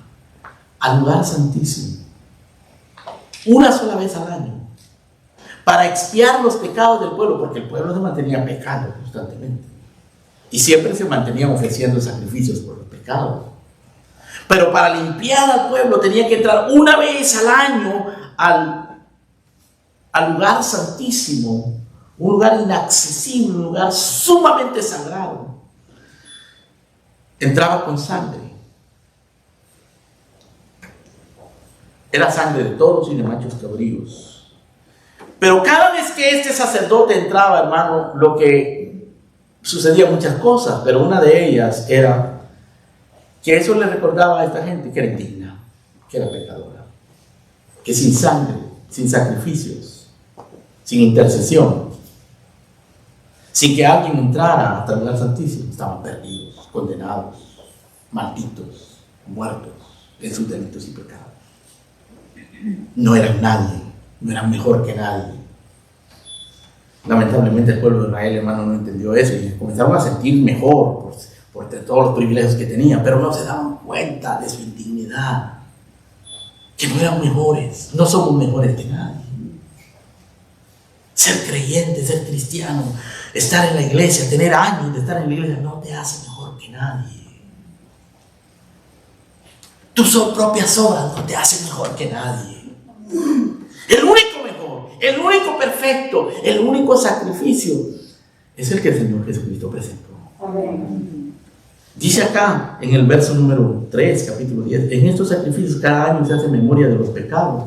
al lugar santísimo una sola vez al año para expiar los pecados del pueblo, porque el pueblo se mantenía pecando constantemente y siempre se mantenían ofreciendo sacrificios por los pecados. Pero para limpiar al pueblo tenía que entrar una vez al año al lugar santísimo, un lugar inaccesible, un lugar sumamente sagrado. Entraba con sangre. Era sangre de toros y de machos cabríos. Pero cada vez que este sacerdote entraba, hermano, lo que sucedía muchas cosas, pero una de ellas era que eso le recordaba a esta gente que era indigna, que era pecadora, que sin sangre, sin sacrificios, sin intercesión, sin que alguien entrara hasta el lugar santísimo, estaban perdidos, condenados, malditos, muertos en sus delitos y pecados. No eran nadie, no eran mejor que nadie. Lamentablemente el pueblo de Israel, hermano, no entendió eso y comenzaron a sentir mejor por todos los privilegios que tenían, pero no se daban cuenta de su indignidad, que no eran mejores, no somos mejores que nadie. Ser creyente, ser cristiano, estar en la iglesia, tener años de estar en la iglesia, no te hace mejor que nadie. Tus propias obras no te hacen mejor que nadie. El único mejor, el único perfecto, el único sacrificio es el que el Señor Jesucristo presentó. Amén. Dice acá en el verso número 3, capítulo 10, en estos sacrificios cada año se hace memoria de los pecados.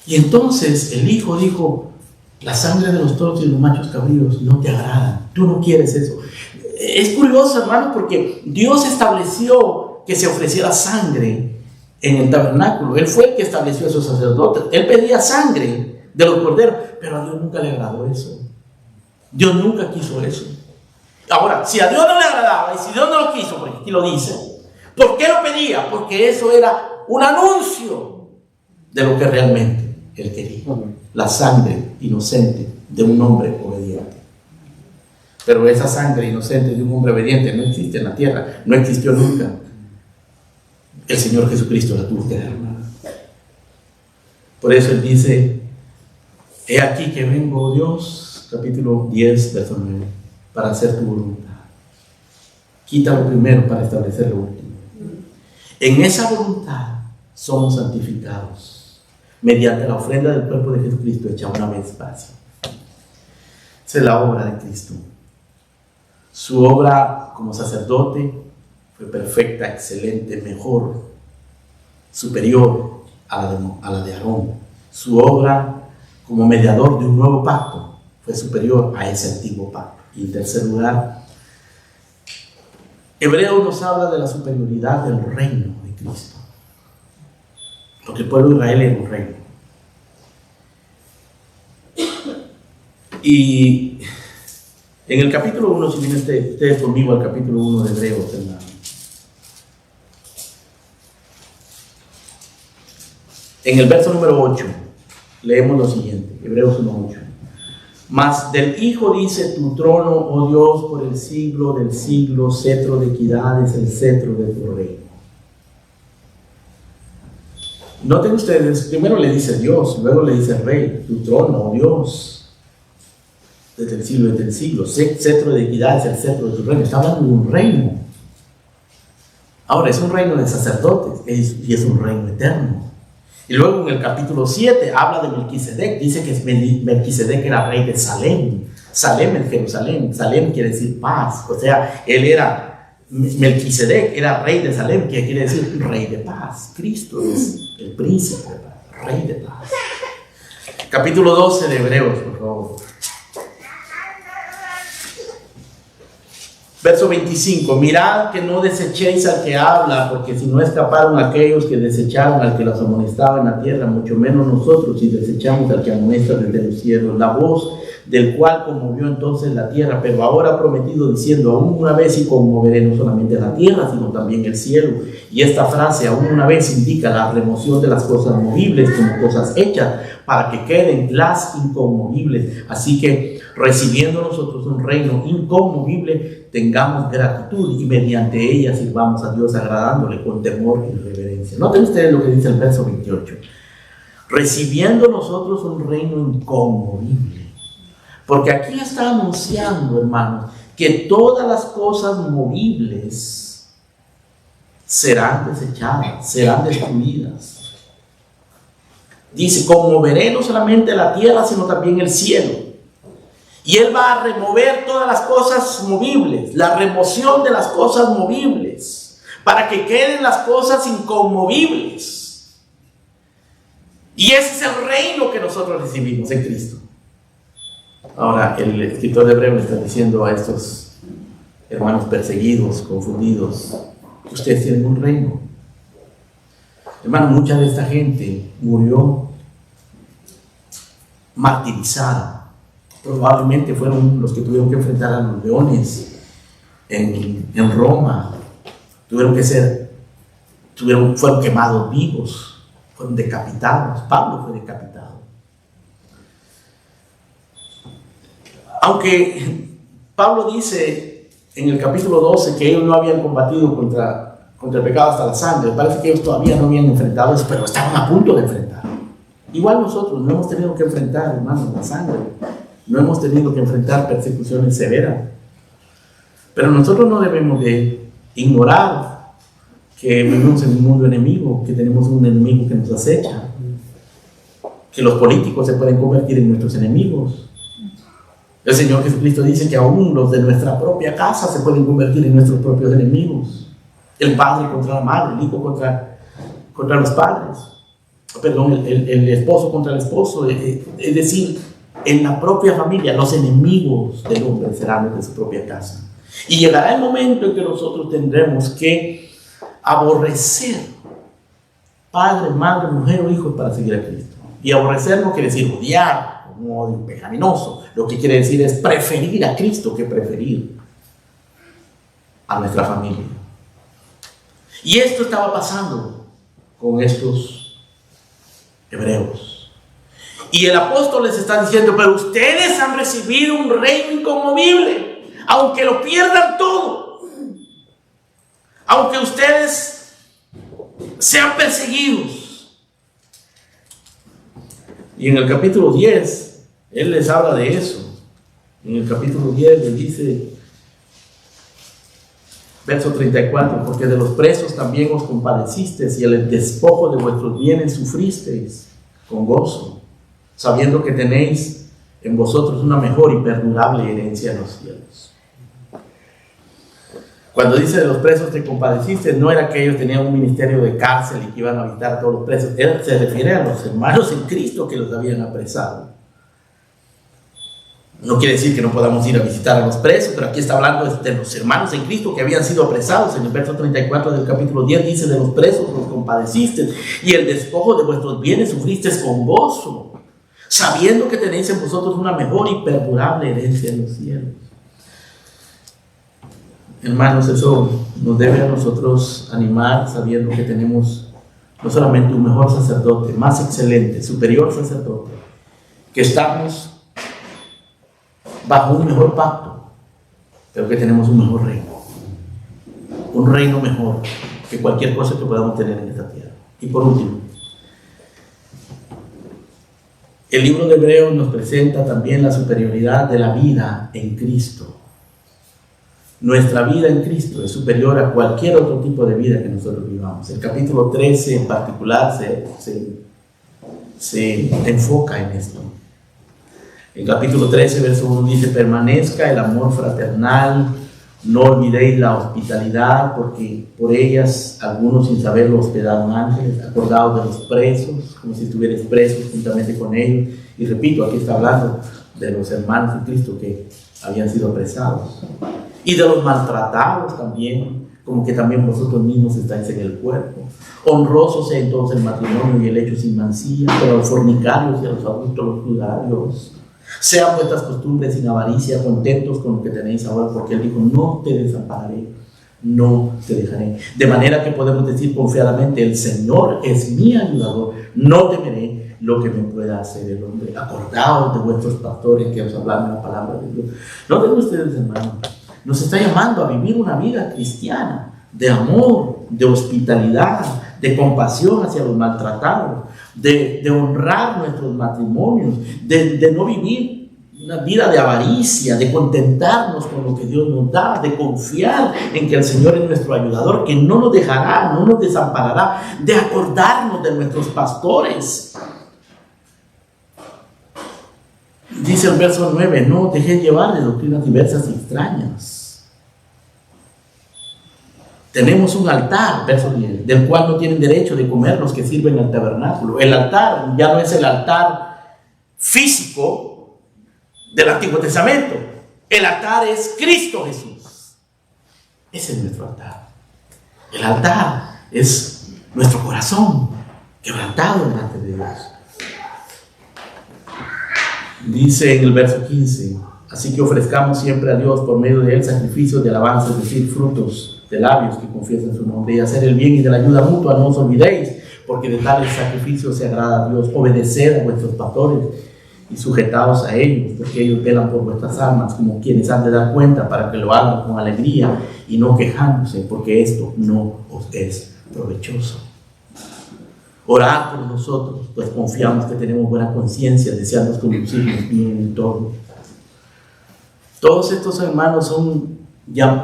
Y entonces el Hijo dijo, la sangre de los toros y los machos cabríos no te agradan, tú no quieres eso. Es curioso, hermano, porque Dios estableció que se ofreciera sangre en el tabernáculo. Él fue el que estableció a esos sacerdotes. Él pedía sangre de los corderos, pero a Dios nunca le agradó eso. Dios nunca quiso eso. Ahora, si a Dios no le agradaba y si Dios no lo quiso, porque aquí lo dice, ¿por qué lo pedía? Porque eso era un anuncio de lo que realmente Él quería. La sangre inocente de un hombre obediente. Pero esa sangre inocente de un hombre obediente no existe en la tierra, no existió nunca. El Señor Jesucristo la tuvo que derramar. Por eso Él dice, he aquí que vengo, Dios, capítulo 10, verso 9, para hacer tu voluntad. Quita lo primero para establecer lo último. En esa voluntad somos santificados mediante la ofrenda del cuerpo de Jesucristo hecha una vez fácil. Esa es la obra de Cristo. Su obra como sacerdote fue perfecta, excelente, mejor, superior a la de Aarón. Su obra como mediador de un nuevo pacto fue superior a ese antiguo pacto. Y en tercer lugar, Hebreos nos habla de la superioridad del reino de Cristo. Porque el pueblo de Israel era un reino. Y en el capítulo 1, si vienen ustedes conmigo al capítulo 1 de Hebreos, hermano. En el verso número 8, leemos lo siguiente, Hebreos 1:8. Mas del Hijo dice, tu trono, oh Dios, por el siglo del siglo, cetro de equidad es el cetro de tu reino. Noten ustedes, primero le dice Dios, luego le dice Rey, tu trono, oh Dios, desde el siglo, cetro de equidad es el cetro de tu reino. Está hablando de un reino. Ahora, es un reino de sacerdotes y es un reino eterno. Y luego en el capítulo 7 habla de Melquisedec. Dice que Melquisedec era rey de Salem. Salem en Jerusalén. Salem quiere decir paz. O sea, Melquisedec era rey de Salem, que quiere decir rey de paz. Cristo es el príncipe de paz, rey de paz. Capítulo 12 de Hebreos, por favor. Verso 25, mirad que no desechéis al que habla, porque si no escaparon aquellos que desecharon al que los amonestaba en la tierra, mucho menos nosotros si desechamos al que amonesta desde los cielos. La voz del cual conmovió entonces la tierra, pero ahora ha prometido diciendo, aún una vez y conmoveré no solamente la tierra, sino también el cielo. Y esta frase, aún una vez, indica la remoción de las cosas movibles como cosas hechas, para que queden las inconmovibles. Así que, recibiendo nosotros un reino inconmovible, tengamos gratitud y mediante ella sirvamos a Dios agradándole con temor y reverencia. Noten ustedes lo que dice el verso 28. Recibiendo nosotros un reino inconmovible. Porque aquí está anunciando, hermanos, que todas las cosas movibles serán desechadas, serán destruidas. Dice, conmoveré no solamente la tierra, sino también el cielo. Y Él va a remover todas las cosas movibles, la remoción de las cosas movibles, para que queden las cosas inconmovibles. Y ese es el reino que nosotros recibimos en Cristo. Ahora, el escritor de Hebreos le está diciendo a estos hermanos perseguidos, confundidos, que ustedes tienen un reino. Hermano, mucha de esta gente murió martirizada. Probablemente fueron los que tuvieron que enfrentar a los leones en Roma. Fueron quemados vivos, fueron decapitados. Pablo fue decapitado. Aunque Pablo dice en el capítulo 12 que ellos no habían combatido contra el pecado hasta la sangre. Parece que ellos todavía no habían enfrentado eso, pero estaban a punto de enfrentar. Igual nosotros no hemos tenido que enfrentar, hermanos, la sangre. No hemos tenido que enfrentar persecuciones severas. Pero nosotros no debemos de ignorar que vivimos en un mundo enemigo, que tenemos un enemigo que nos acecha, que los políticos se pueden convertir en nuestros enemigos. El Señor Jesucristo dice que aún los de nuestra propia casa se pueden convertir en nuestros propios enemigos. El padre contra la madre, el hijo contra los padres. Perdón, el esposo contra el esposo. Es decir, en la propia familia, los enemigos del hombre serán los de su propia casa. Y llegará el momento en que nosotros tendremos que aborrecer padre, madre, mujer o hijos para seguir a Cristo. Y aborrecer no quiere decir odiar, un odio pecaminoso. Lo que quiere decir es preferir a Cristo que preferir a nuestra familia. Y esto estaba pasando con estos hebreos. Y el apóstol les está diciendo, pero ustedes han recibido un reino inconmovible, aunque lo pierdan todo, aunque ustedes sean perseguidos. Y en el capítulo 10, él les habla de eso. En el capítulo 10 les dice, verso 34, porque de los presos también os compadecisteis y el despojo de vuestros bienes sufristeis con gozo, sabiendo que tenéis en vosotros una mejor y perdurable herencia en los cielos. Cuando dice de los presos te compadeciste, no era que ellos tenían un ministerio de cárcel y que iban a visitar a todos los presos. Se refiere a los hermanos en Cristo que los habían apresado. No quiere decir que no podamos ir a visitar a los presos, pero aquí está hablando de los hermanos en Cristo que habían sido apresados. En el verso 34 del capítulo 10 dice, de los presos os compadeciste y el despojo de vuestros bienes sufristeis con gozo, sabiendo que tenéis en vosotros una mejor y perdurable herencia en los cielos. Hermanos, eso nos debe a nosotros animar, sabiendo que tenemos no solamente un mejor sacerdote, más excelente, superior sacerdote, que estamos bajo un mejor pacto, pero que tenemos un mejor reino, un reino mejor que cualquier cosa que podamos tener en esta tierra. Y por último, el libro de Hebreos nos presenta también la superioridad de la vida en Cristo. Nuestra vida en Cristo es superior a cualquier otro tipo de vida que nosotros vivamos. El capítulo 13 en particular se enfoca en esto. El capítulo 13, verso 1 dice, permanezca el amor fraternal, no olvidéis la hospitalidad, porque por ellas algunos sin saberlo hospedaron ángeles, acordados de los presos, como si estuvierais presos juntamente con ellos. Y repito, aquí está hablando de los hermanos de Cristo que habían sido apresados. Y de los maltratados también, como que también vosotros mismos estáis en el cuerpo. Honroso sea entonces el matrimonio y el hecho sin mancilla, pero a los fornicarios y a los adultos los ludarios. Sean vuestras costumbres sin avaricia, contentos con lo que tenéis ahora, porque Él dijo, no te desampararé, no te dejaré. De manera que podemos decir confiadamente, el Señor es mi ayudador, no temeré lo que me pueda hacer el hombre. Acordaos de vuestros pastores que os hablan la palabra de Dios. Noten ustedes, hermanos, nos está llamando a vivir una vida cristiana de amor, de hospitalidad, de compasión hacia los maltratados, de honrar nuestros matrimonios, de no vivir una vida de avaricia, de contentarnos con lo que Dios nos da, de confiar en que el Señor es nuestro ayudador, que no nos dejará, no nos desamparará, de acordarnos de nuestros pastores. Dice el verso 9, no dejéis llevar de doctrinas diversas y extrañas. Tenemos un altar, verso 10, del cual no tienen derecho de comer los que sirven al tabernáculo. El altar ya no es el altar físico del Antiguo Testamento. El altar es Cristo Jesús. Ese es nuestro altar. El altar es nuestro corazón quebrantado delante de Dios. Dice en el verso 15, así que ofrezcamos siempre a Dios por medio de él sacrificios de alabanza, es decir, frutos de labios que confiesen su nombre, y hacer el bien y de la ayuda mutua no os olvidéis, porque de tales sacrificios se agrada a Dios. Obedeced a vuestros pastores y sujetaos a ellos, porque ellos velan por vuestras almas, como quienes han de dar cuenta, para que lo hagan con alegría y no quejándose, porque esto no os es provechoso. Orad por nosotros, pues confiamos que tenemos buena conciencia, deseando conducirnos bien en todo. Todos estos hermanos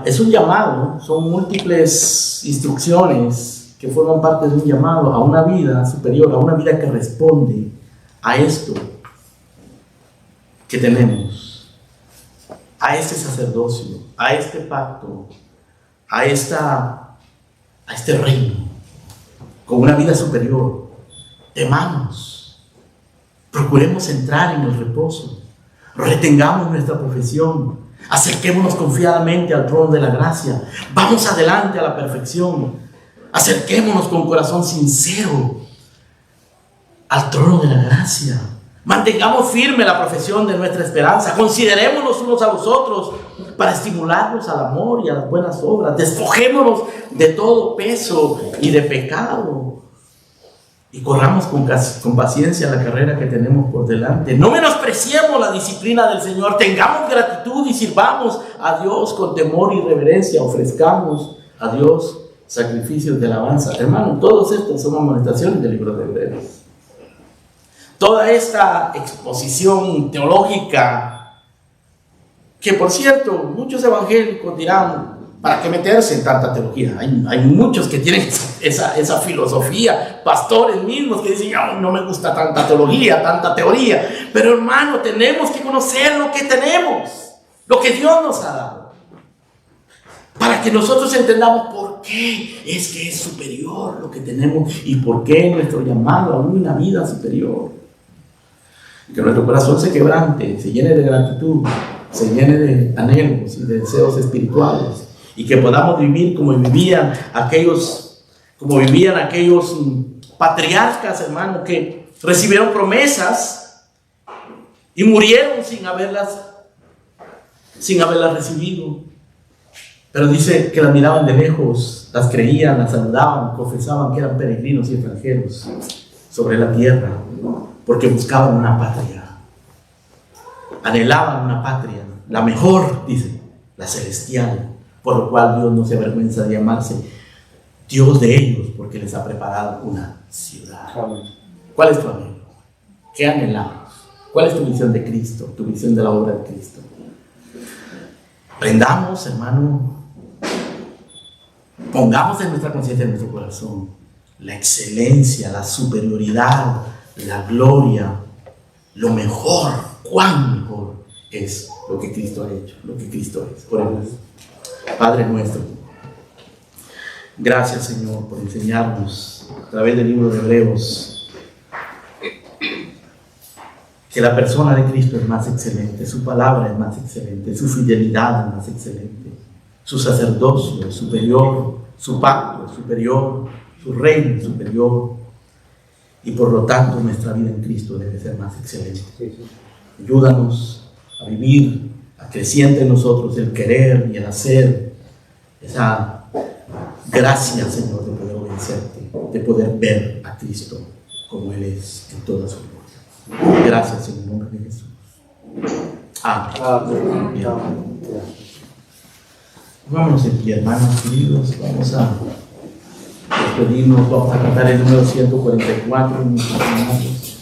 es un llamado, son múltiples instrucciones que forman parte de un llamado a una vida superior, a una vida que responde a esto que tenemos, a este sacerdocio, a este pacto, a este reino, con una vida superior. Temamos, procuremos entrar en el reposo, retengamos nuestra profesión, acerquémonos confiadamente al trono de la gracia, vamos adelante a la perfección, acerquémonos con corazón sincero al trono de la gracia, mantengamos firme la profesión de nuestra esperanza, considerémonos unos a los otros para estimularnos al amor y a las buenas obras, despojémonos de todo peso y de pecado y corramos con paciencia la carrera que tenemos por delante. No menospreciemos la disciplina del Señor, tengamos gratitud y sirvamos a Dios con temor y reverencia, ofrezcamos a Dios sacrificios de alabanza. Hermano, todos estos son amonestaciones del libro de Hebreos. Toda esta exposición teológica, que por cierto, muchos evangélicos dirán, ¿para qué meterse en tanta teología? Hay muchos que tienen esa filosofía, pastores mismos que dicen, no me gusta tanta teología, tanta teoría. Pero hermano, tenemos que conocer lo que tenemos, lo que Dios nos ha dado, para que nosotros entendamos por qué es que es superior lo que tenemos y por qué nuestro llamado a una vida superior. Que nuestro corazón se quebrante, se llene de gratitud, se llene de anhelos y de deseos espirituales, y que podamos vivir como vivían aquellos patriarcas, hermano, que recibieron promesas y murieron sin haberlas recibido. Pero dice que las miraban de lejos, las creían, las saludaban, confesaban que eran peregrinos y extranjeros sobre la tierra, porque buscaban una patria, anhelaban una patria, la mejor, dice, la celestial, por lo cual Dios no se avergüenza de llamarse Dios de ellos, porque les ha preparado una ciudad. ¿Cuál es tu anhelo? ¿Qué anhelamos? ¿Cuál es tu visión de Cristo, tu visión de la obra de Cristo? Aprendamos, hermano, pongamos en nuestra conciencia, en nuestro corazón, la excelencia, la superioridad, la gloria, lo mejor, cuán mejor es lo que Cristo ha hecho, lo que Cristo es. Oremos. Padre nuestro, gracias, Señor, por enseñarnos a través del libro de Hebreos que la persona de Cristo es más excelente, su palabra es más excelente, su fidelidad es más excelente, su sacerdocio es superior, su pacto es superior, su reino es superior, y por lo tanto nuestra vida en Cristo debe ser más excelente. Ayúdanos a vivir, a creciente en nosotros el querer y el hacer, esa gracia, Señor, de poder obedecerte, de poder ver a Cristo como Él es en toda su gloria. Gracias en el nombre de Jesús. Amén. Amén. Vámonos en pie, hermanos queridos, vamos a despedirnos, vamos a cantar el número 144 en nuestros hermanos.